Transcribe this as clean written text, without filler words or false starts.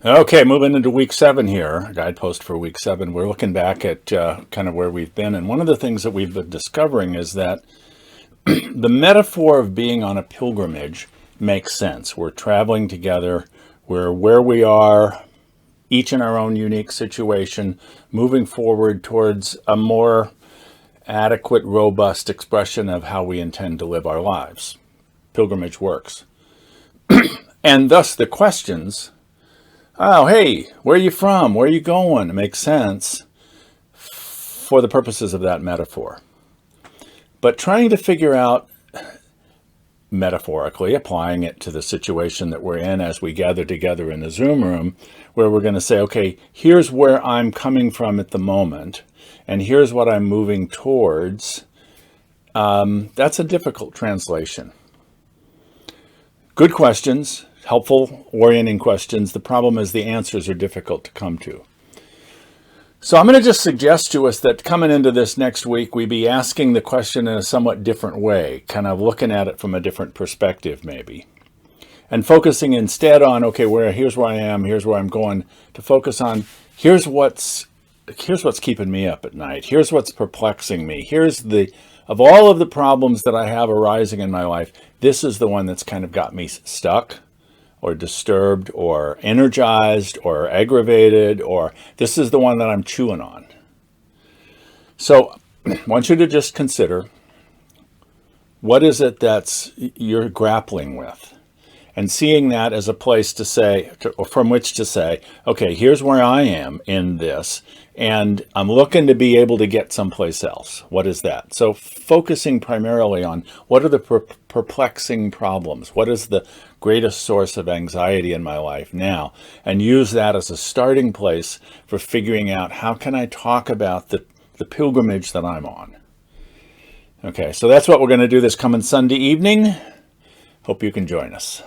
Okay, moving into week 7 here, guidepost for week 7. We're looking back at kind of where we've been. And one of the things that we've been discovering is that the metaphor of being on a pilgrimage makes sense. We're traveling together. We're where we are, each in our own unique situation, moving forward towards a more adequate, robust expression of how we intend to live our lives. Pilgrimage works. And thus the questions, oh, hey, where are you from? Where are you going? It makes sense for the purposes of that metaphor. But trying to figure out, metaphorically, applying it to the situation that we're in as we gather together in the Zoom room, where we're going to say, okay, here's where I'm coming from at the moment, and here's what I'm moving towards. That's a difficult translation. Good questions, helpful, orienting questions. The problem is the answers are difficult to come to. So I'm going to just suggest to us that coming into this next week, we be asking the question in a somewhat different way, kind of looking at it from a different perspective maybe. And focusing instead on, okay, here's where I am, here's where I'm going, to focus on here's what's keeping me up at night. Here's what's perplexing me. Of all of the problems that I have arising in my life, this is the one that's kind of got me stuck or disturbed or energized or aggravated, or this is the one that I'm chewing on. So I want you to just consider, what is it that's you're grappling with? And seeing that as a place to say, or from which to say, okay, here's where I am in this, and I'm looking to be able to get someplace else. What is that? So focusing primarily on what are the perplexing problems? What is the greatest source of anxiety in my life now? And use that as a starting place for figuring out how can I talk about the pilgrimage that I'm on. Okay, so that's what we're going to do this coming Sunday evening. Hope you can join us.